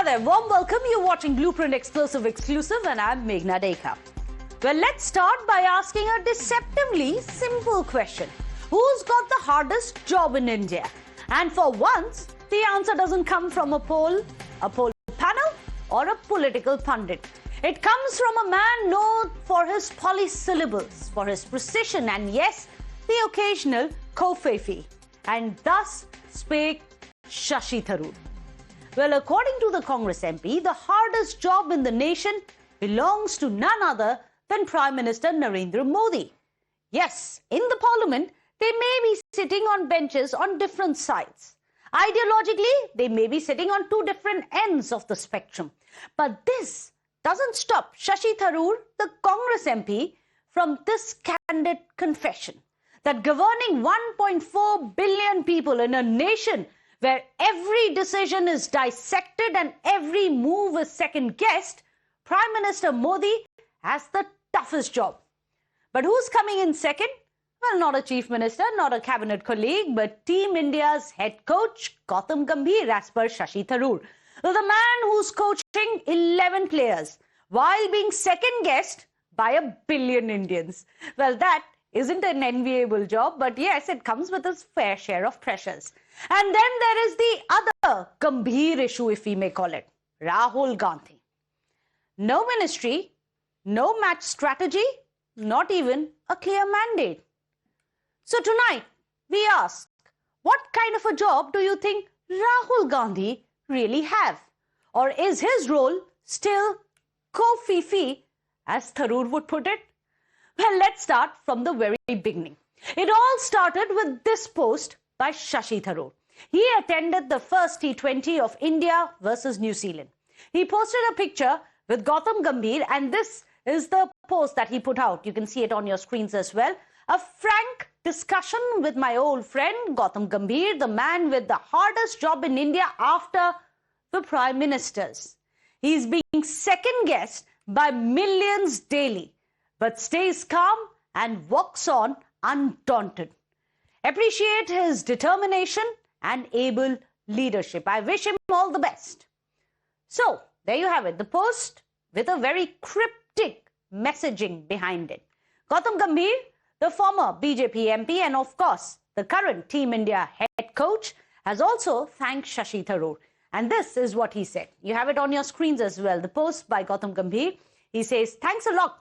there, warm welcome. You're watching Blueprint Exclusive and I'm Meghna Deka. Well, let's start by asking a deceptively simple question. Who's got the hardest job in India? And for once, the answer doesn't come from a poll panel, or a political pundit. It comes from a man known for his polysyllables, for his precision, and yes, the occasional Kofifi. And thus spake Shashi Tharoor. Well, according to the Congress MP, the hardest job in the nation belongs to none other than Prime Minister Narendra Modi. Yes, in the parliament, they may be sitting on benches on different sides. Ideologically, they may be sitting on two different ends of the spectrum. But this doesn't stop Shashi Tharoor, the Congress MP, from this candid confession that governing 1.4 billion people in a nation where every decision is dissected and every move is second-guessed, Prime Minister Modi has the toughest job. But who's coming in second? Well, not a chief minister, not a cabinet colleague, but Team India's head coach, Gautam Gambhir, as per Shashi Tharoor. The man who's coaching 11 players while being second-guessed by a billion Indians. Well, that isn't an enviable job, but yes, it comes with its fair share of pressures. And then there is the other Gambhir issue, if we may call it, Rahul Gandhi. No ministry, no match strategy, not even a clear mandate. So tonight, we ask, what kind of a job do you think Rahul Gandhi really have? Or is his role still Kofifi, as Tharoor would put it? Well, let's start from the very beginning. It all started with this post by Shashi Tharoor. He attended the first T20 of India versus New Zealand. He posted a picture with Gautam Gambhir, and this is the post that he put out. You can see it on your screens as well. A frank discussion with my old friend Gautam Gambhir, the man with the hardest job in India after the prime ministers. He's being second-guessed by millions daily, but stays calm and walks on undaunted. Appreciate his determination and able leadership. I wish him all the best. So, there you have it, the post with a very cryptic messaging behind it. Gautam Gambhir, the former BJP MP and of course the current Team India head coach, has also thanked Shashi Tharoor. And this is what he said. You have it on your screens as well. The post by Gautam Gambhir. He says, "Thanks a lot,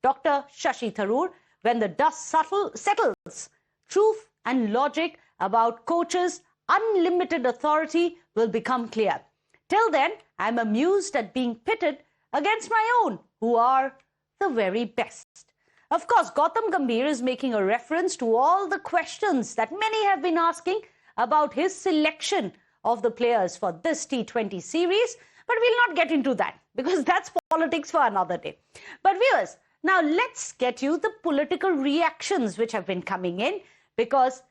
Dr. Shashi Tharoor. When the dust settles, truth and logic about coaches' unlimited authority will become clear. Till then, I'm amused at being pitted against my own, who are the very best." Of course, Gautam Gambhir is making a reference to all the questions that many have been asking about his selection of the players for this T20 series. But we'll not get into that because that's politics for another day. But viewers, now let's get you the political reactions which have been coming in, because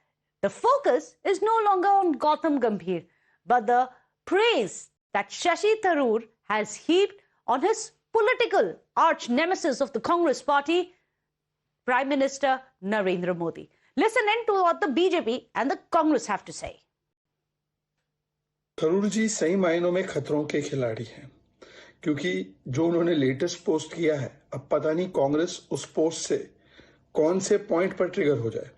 the focus is no longer on Gautam Gambhir, but the praise that Shashi Tharoor has heaped on his political arch nemesis of the Congress party, Prime Minister Narendra Modi. Listen in to what the BJP and the Congress have to say. Tharoor जी सही मायनों में खतरों के खिलाड़ी हैं, क्योंकि जो उन्होंने लेटेस्ट पोस्ट किया है, अब पता नहीं कांग्रेस उस पोस्ट से कौन से पॉइंट पर ट्रिगर हो जाए।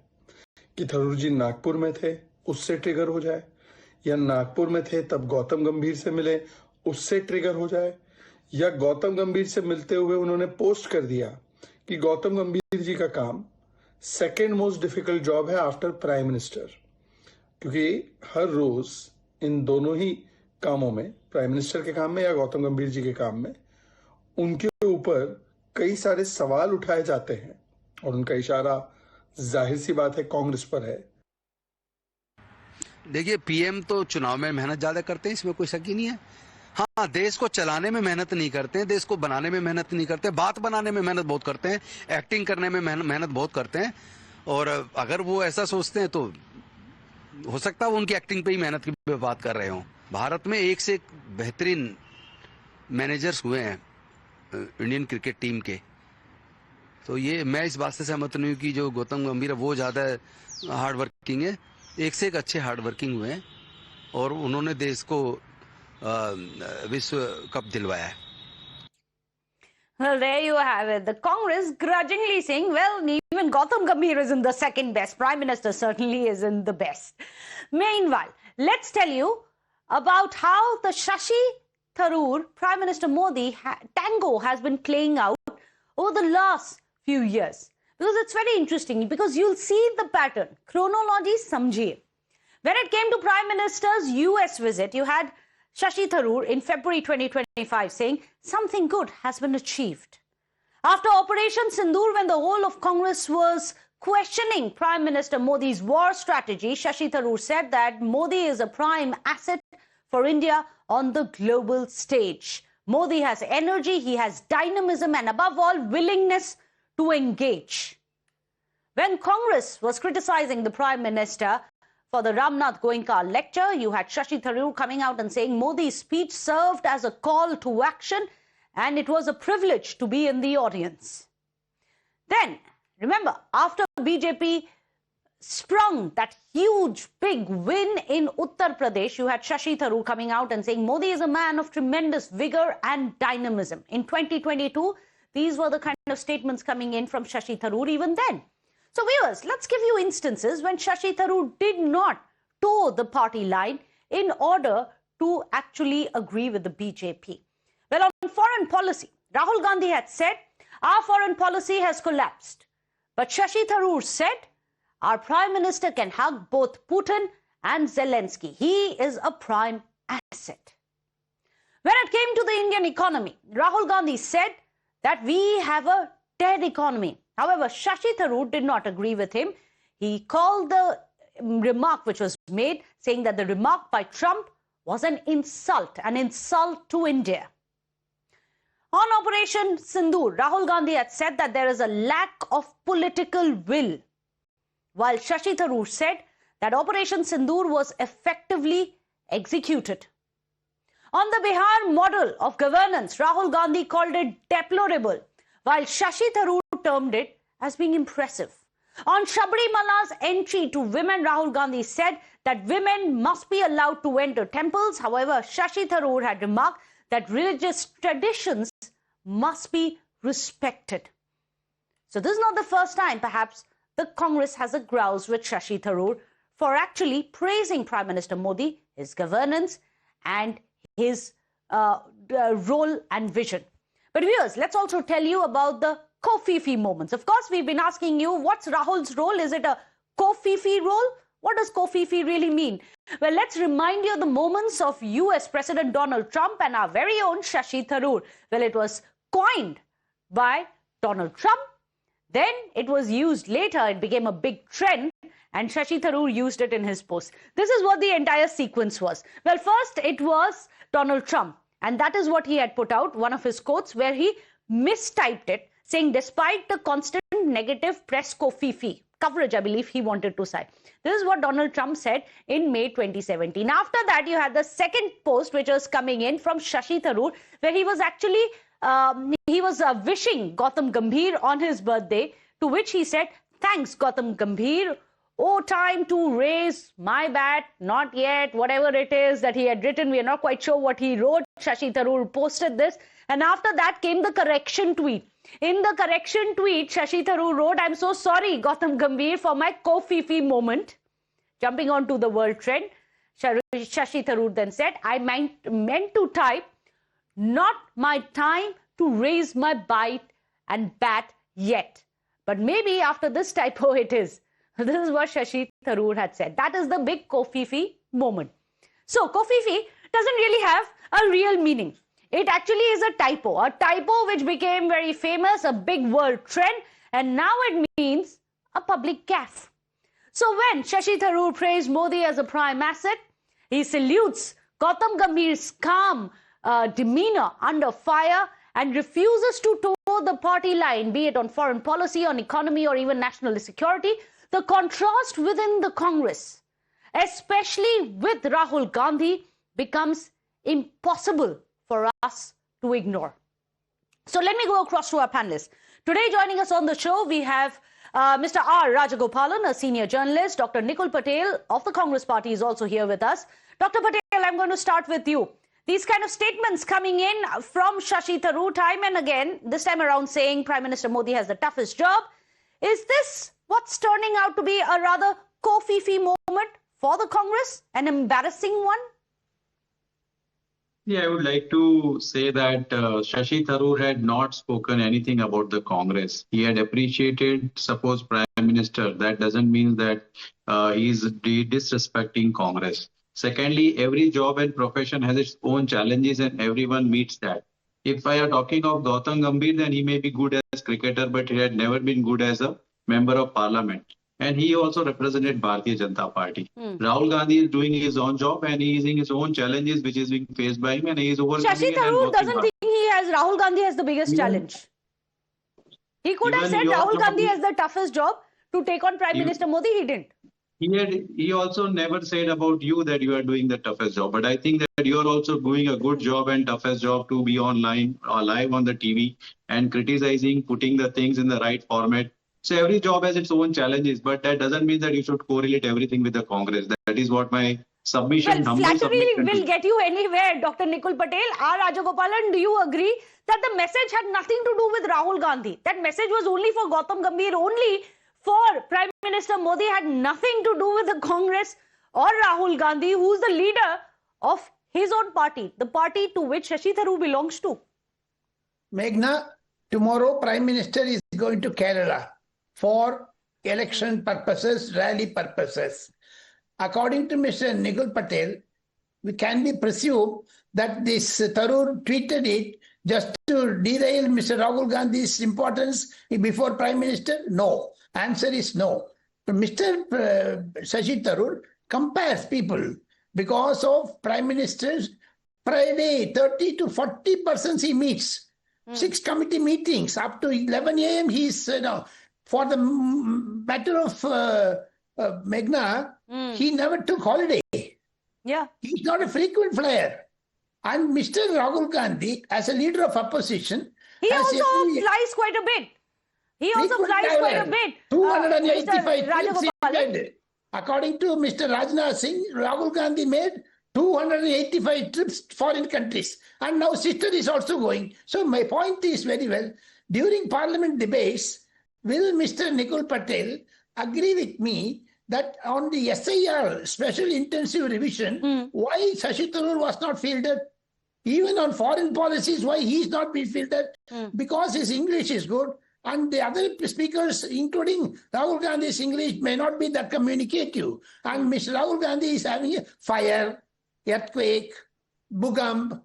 कि थरूर जी नागपुर में थे, उससे ट्रिगर हो जाए, या नागपुर में थे तब गौतम गंभीर से मिले, उससे ट्रिगर हो जाए, या गौतम गंभीर से मिलते हुए उन्होंने पोस्ट कर दिया कि गौतम गंभीर जी का काम सेकेंड मोस्ट डिफिकल्ट जॉब है आफ्टर प्राइम मिनिस्टर, क्योंकि हर रोज इन दोनों ही कामों में, प्राइम मिनिस्टर के काम में या गौतम गंभीर जी के काम में, उनके ऊपर कई सारे सवाल उठाए जाते हैं और उनका इशारा जाहिर सी बात है कांग्रेस पर है। देखिए, पीएम तो चुनाव में मेहनत ज्यादा करते हैं, इसमें कोई शक ही नहीं है। हाँ, देश को चलाने में मेहनत नहीं करते हैं, देश को बनाने में मेहनत नहीं करते, बात बनाने में मेहनत बहुत करते हैं, एक्टिंग करने में मेहनत बहुत करते हैं। और अगर वो ऐसा सोचते हैं तो हो सकता है वो उनकी एक्टिंग पे ही मेहनत की बात कर रहे हो। भारत में एक से एक बेहतरीन मैनेजर्स हुए हैं इंडियन क्रिकेट टीम के, तो ये मैं इस बात से सहमत नहीं हूँ कि जो गौतम गंभीर है वो ज़्यादा हार्ड वर्किंग है। एक से एक अच्छे हार्ड वर्किंग हुए हैं और उन्होंने देश को विश्व कप दिलवाया है। Well, there you have it. The Congress grudgingly saying, well, even Gautam Gambhir isn't the second best. Prime Minister certainly isn't the best. Meanwhile, let's tell you about how the Shashi Tharoor, Prime Minister Modi, tango has been playing out over the last few years. Because it's very interesting, because you'll see the pattern. Chronology samjhiye. When it came to Prime Minister's US visit, you had Shashi Tharoor in February 2025 saying something good has been achieved. After Operation Sindoor, when the whole of Congress was questioning Prime Minister Modi's war strategy, Shashi Tharoor said that Modi is a prime asset for India on the global stage. Modi has energy, he has dynamism, and above all, willingness to engage. When Congress was criticizing the Prime Minister for the Ramnath Goenka lecture, you had Shashi Tharoor coming out and saying Modi's speech served as a call to action and it was a privilege to be in the audience. Then, remember, after BJP sprung that huge big win in Uttar Pradesh, you had Shashi Tharoor coming out and saying Modi is a man of tremendous vigor and dynamism. In 2022, these were the kind of statements coming in from Shashi Tharoor even then. So viewers, let's give you instances when Shashi Tharoor did not toe the party line in order to actually agree with the BJP. Well, on foreign policy, Rahul Gandhi had said, our foreign policy has collapsed. But Shashi Tharoor said, our Prime Minister can hug both Putin and Zelensky. He is a prime asset. When it came to the Indian economy, Rahul Gandhi said that we have a dead economy. However, Shashi Tharoor did not agree with him. He called the remark which was made, saying that the remark by Trump was an insult to India. On Operation Sindoor, Rahul Gandhi had said that there is a lack of political will, while Shashi Tharoor said that Operation Sindoor was effectively executed. On the Bihar model of governance, Rahul Gandhi called it deplorable, while Shashi Tharoor termed it as being impressive. On Sabrimala's entry to women, Rahul Gandhi said that women must be allowed to enter temples. However, Shashi Tharoor had remarked that religious traditions must be respected. So this is not the first time, perhaps, the Congress has a grouse with Shashi Tharoor for actually praising Prime Minister Modi, his governance and his role and vision. But viewers, let's also tell you about the Kofifi moments. Of course, we've been asking you, what's Rahul's role? Is it a Kofifi role? What does Kofifi really mean? Well, let's remind you the moments of US President Donald Trump and our very own Shashi Tharoor. Well, it was coined by Donald Trump. Then it was used later. It became a big trend. And Shashi Tharoor used it in his post. This is what the entire sequence was. Well, first it was Donald Trump. And that is what he had put out, one of his quotes, where he mistyped it, saying despite the constant negative press Kofifi coverage, I believe he wanted to say. This is what Donald Trump said in May 2017. After that, you had the second post, which was coming in from Shashi Tharoor, where he was actually wishing Gautam Gambhir on his birthday, to which he said, thanks Gautam Gambhir. Oh, time to raise my bat, not yet, whatever it is that he had written. We are not quite sure what he wrote. Shashi Tharoor posted this. And after that came the correction tweet. In the correction tweet, Shashi Tharoor wrote, I'm so sorry, Gautam Gambhir, for my Kofifi moment. Jumping onto the world trend, Shashi Tharoor then said, I meant to type, not my time to raise my bite and bat yet. But maybe after this typo it is. This is what Shashi Tharoor had said. That is the big Kofifi moment. So Kofifi doesn't really have a real meaning. It actually is a typo which became very famous, a big world trend, and now it means a public gaffe. So when Shashi Tharoor praised Modi as a prime asset, he salutes Gautam Gambhir's calm demeanor under fire and refuses to toe the party line, be it on foreign policy, on economy, or even national security. The contrast within the Congress, especially with Rahul Gandhi, becomes impossible for us to ignore. So let me go across to our panelists. Today joining us on the show, we have Mr. R. Rajagopalan, a senior journalist. Dr. Nikul Patel of the Congress Party is also here with us. Dr. Patel, I'm going to start with you. These kind of statements coming in from Shashi Tharoor time and again, this time around saying Prime Minister Modi has the toughest job. Is this what's turning out to be a rather Kofifi moment for the Congress? An embarrassing one? Yeah, I would like to say that Shashi Tharoor had not spoken anything about the Congress. He had appreciated, suppose, Prime Minister. That doesn't mean that he is disrespecting Congress. Secondly, every job and profession has its own challenges and everyone meets that. If I are talking of Gautam Gambhir, then he may be good as cricketer, but he had never been good as a member of parliament. And he also represented Bharatiya Janata Party. Rahul Gandhi is doing his own job and he is in his own challenges which is being faced by him and he is overcoming Shashi it and Tharoor working doesn't hard. think Rahul Gandhi has the biggest challenge. He could have Even said your Rahul job Gandhi has the toughest job to take on Prime Minister Modi. He didn't. He also never said about you that you are doing the toughest job. But I think that you are also doing a good job and toughest job to be online or live on the TV and criticizing, putting the things in the right format. So every job has its own challenges, but that doesn't mean that you should correlate everything with the Congress. That is what my submission, Well, flattery will get you anywhere, Dr. Nikul Patel. R. Rajagopalan, do you agree that the message had nothing to do with Rahul Gandhi? That message was only for Gautam Gambhir, only for Prime Minister Modi, had nothing to do with the Congress or Rahul Gandhi, who's the leader of his own party, the party to which Shashi Tharoor belongs to. Meghna, tomorrow Prime Minister is going to Kerala for election purposes, rally purposes. According to Mr. Nikul Patel, we can be presumed that this Tharoor tweeted it just to derail Mr. Rahul Gandhi's importance before Prime Minister? No. Answer is no. Mr. Shashi Tharoor compares people because of Prime Minister's per day 30 to 40 persons he meets. 6 committee meetings up to 11 a.m. He's for the matter of Meghna, he never took holiday. Yeah. He's not a frequent flyer. And Mr. Rahul Gandhi, as a leader of opposition, he also flies quite a bit. He also flies quite a bit. 285 trips he made. According to Mr. Rajnath Singh, Rahul Gandhi made 285 trips to foreign countries. And now sister is also going. So my point is very well, during parliament debates, will Mr. Nikul Patel agree with me that on the SIR, Special Intensive Revision, why Shashi Tharoor was not fielded? Even on foreign policies, why he is not being fielded? Because his English is good. And the other speakers, including Rahul Gandhi's English, may not be that communicative. And Mr. Rahul Gandhi is having a fire, earthquake, bhookamp,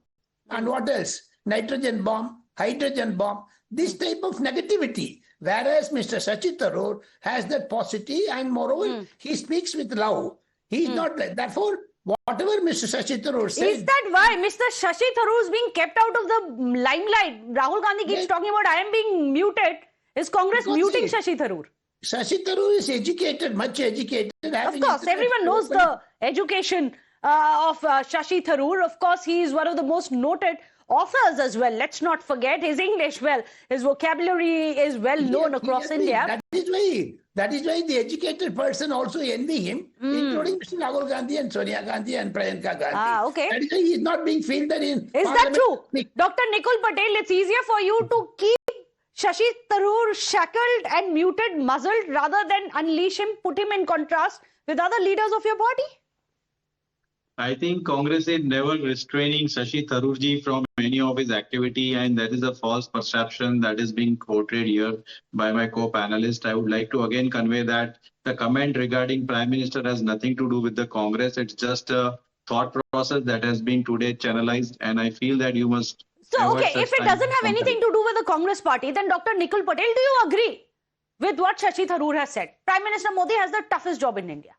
and what else? Nitrogen bomb, hydrogen bomb, this type of negativity. Whereas Mr. Shashi Tharoor has that positivity and moreover, he speaks with love. He is not like, therefore, whatever Mr. Shashi Tharoor said. Is that why Mr. Shashi Tharoor is being kept out of the limelight? Rahul Gandhi keeps talking about I am being muted. Is Congress because muting Shashi Tharoor? Shashi Tharoor is educated, much educated. Of course, everyone knows the education of Shashi Tharoor. Of course, he is one of the most noted authors as well. Let's not forget his English. Well, his vocabulary is well known across India. That is why the educated person also envy him, including Mr. Rahul Gandhi and Sonia Gandhi and Priyanka Gandhi. Okay. That is why he is not being fielded in. Is that true? Dr. Nikul Patel, it's easier for you to keep Shashi Tharoor shackled and muted, muzzled, rather than unleash him, put him in contrast with other leaders of your party? I think Congress is never restraining Shashi Tharoor ji from any of his activity, and that is a false perception that is being portrayed here by my co-panelist. I would like to again convey that the comment regarding Prime Minister has nothing to do with the Congress. It's just a thought process that has been today channelized, and I feel that you must... So, okay, if it doesn't have anything to do with the Congress party, then Dr. Nikul Patel, do you agree with what Shashi Tharoor has said? Prime Minister Modi has the toughest job in India.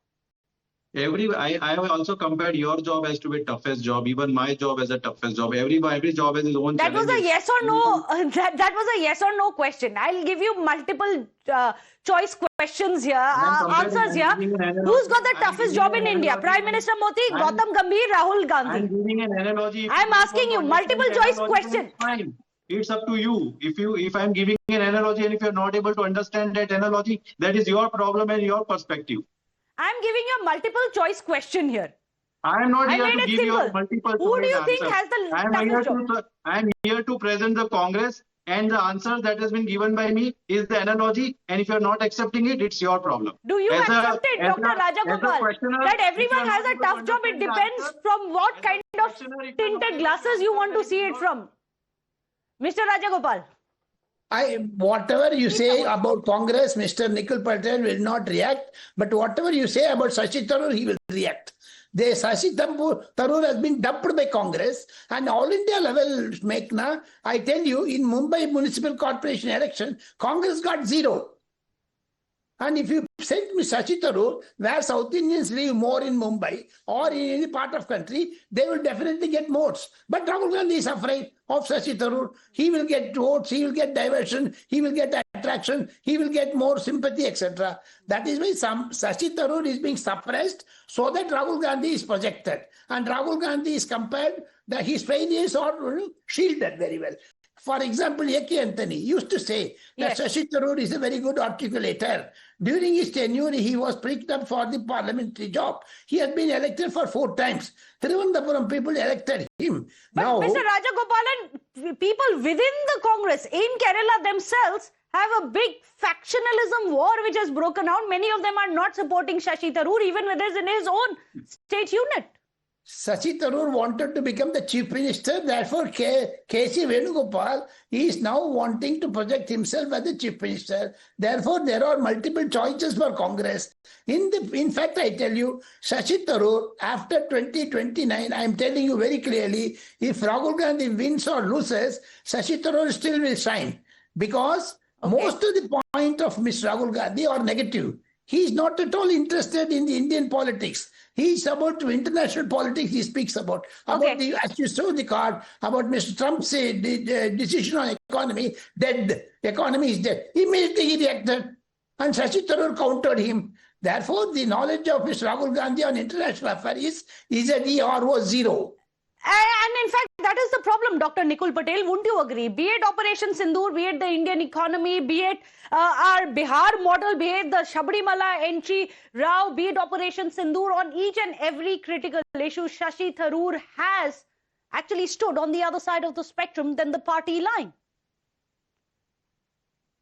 I have also compared your job as to be toughest job, even my job as a toughest job. Every job has its own challenges. Was a yes or no. That was a yes or no question. I'll give you multiple choice questions here, answers here. Who's got the toughest job in India? Prime Minister Modi, Gautam Gambhir, Rahul Gandhi. I'm giving an analogy. I'm asking you multiple choice question. It's up to you. If I'm giving an analogy and if you're not able to understand that analogy, that is your problem and your perspective. I'm giving you a multiple choice question here. I am not I here made to it give you simple. multiple Who do you choice think answers. has the I am toughest job? I am here to present the Congress, and the answer that has been given by me is the analogy. And if you are not accepting it, it's your problem. Do you accept it, Dr. Rajagopal, questioner, that if you are everyone has not a able to tough job? It understand the depends answer, from what as a kind of questioner, if you are not tinted able to glasses you want to answer, see then it it's from. Mr. Rajagopal. Whatever you say about Congress, Mr. Nikul Patel will not react. But whatever you say about Shashi Tharoor, he will react. Shashi Tharoor has been dumped by Congress, and all India level, Meghna, I tell you, in Mumbai Municipal Corporation election, Congress got 0. And if you send me Shashi Tharoor, where South Indians live more in Mumbai or in any part of country, they will definitely get votes. But Rahul Gandhi is afraid of Shashi Tharoor. He will get votes, he will get diversion, he will get attraction, he will get more sympathy, etc. That is why Shashi Tharoor is being suppressed so that Rahul Gandhi is projected. And Rahul Gandhi is compelled that his failures are shielded very well. For example, A.K. Anthony used to say that Shashi Tharoor is a very good articulator. During his tenure, he was picked up for the parliamentary job. He has been elected for 4 times. Thiruvananthapuram people elected him. But now, Mr. Rajagopalan, people within the Congress in Kerala themselves have a big factionalism war which has broken out. Many of them are not supporting Shashi Tharoor even within his own state unit. Shashi Tharoor wanted to become the chief minister. Therefore, K.C. Venugopal is now wanting to project himself as the chief minister. Therefore, there are multiple choices for Congress. In fact, I tell you, Shashi Tharoor, after 2029, I am telling you very clearly, if Rahul Gandhi wins or loses, Shashi Tharoor still will shine. Because most of the point of Mr. Rahul Gandhi are negative. He is not at all interested in the Indian politics. He is about international politics he speaks about. About the, as you saw the card, about Mr. Trump's decision on economy, dead. Economy is dead. Immediately he reacted. And Shashi Tharoor countered him. Therefore, the knowledge of Mr. Rahul Gandhi on international affairs is at ER 0. And in fact, that is the problem, Dr. Nikul Patel. Wouldn't you agree? Be it Operation Sindoor, be it the Indian economy, be it our Bihar model, be it the Sabrimala entry row, be it Operation Sindoor, on each and every critical issue, Shashi Tharoor has actually stood on the other side of the spectrum than the party line.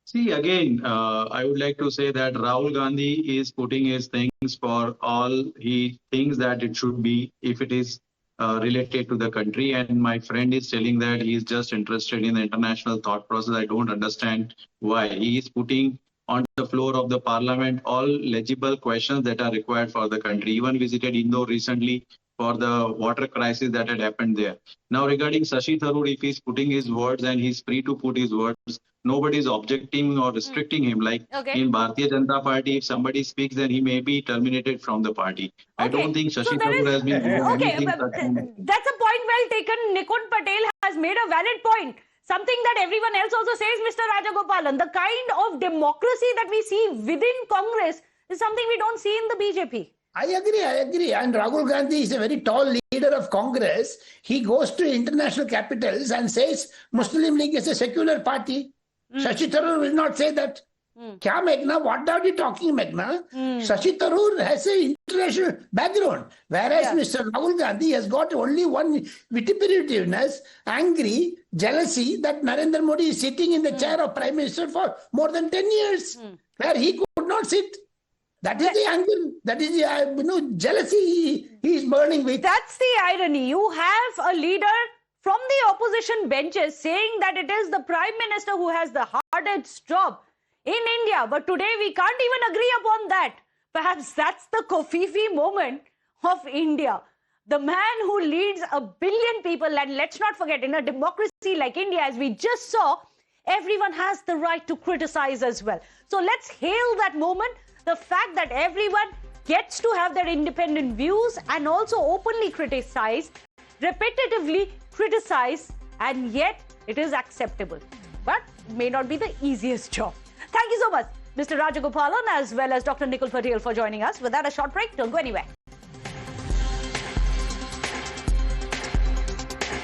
See, again, I would like to say that Rahul Gandhi is putting his things for all he thinks that it should be, if it is related to the country. And my friend is telling that he is just interested in the international thought process. I don't understand why. He is putting on the floor of the parliament all legible questions that are required for the country. Even visited Indore recently for the water crisis that had happened there. Now, regarding Shashi Tharoor, if he's putting his words and he's free to put his words, nobody is objecting or restricting him. Like in Bharatiya Janata Party, if somebody speaks, then he may be terminated from the party. I don't think Shashi Tharoor has been doing anything such. That's a point well taken. Nikul Patel has made a valid point. Something that everyone else also says, Mr. Rajagopalan. The kind of democracy that we see within Congress is something we don't see in the BJP. I agree. And Rahul Gandhi is a very tall leader of Congress. He goes to international capitals and says Muslim League is a secular party. Shashi Tharoor will not say that. Kya, Meghna? What are you talking, Meghna? Shashi Tharoor has an international background, whereas Mr. Rahul Gandhi has got only one vituperative, angry, jealousy that Narendra Modi is sitting in the chair of Prime Minister for more than 10 years, where he could not sit. That is the anger, that is the jealousy he is burning with. That's the irony. You have a leader from the opposition benches saying that it is the Prime Minister who has the hardest job in India. But today we can't even agree upon that. Perhaps that's the Kofifi moment of India. The man who leads 1 billion people, and let's not forget, in a democracy like India, as we just saw, everyone has the right to criticize as well. So let's hail that moment. The fact that everyone gets to have their independent views and also openly criticize, repetitively criticize, and yet it is acceptable. But it may not be the easiest job. Thank you so much, Mr. Rajagopalan, as well as Dr. Nikul Patel, for joining us. With that, a short break. Don't go anywhere.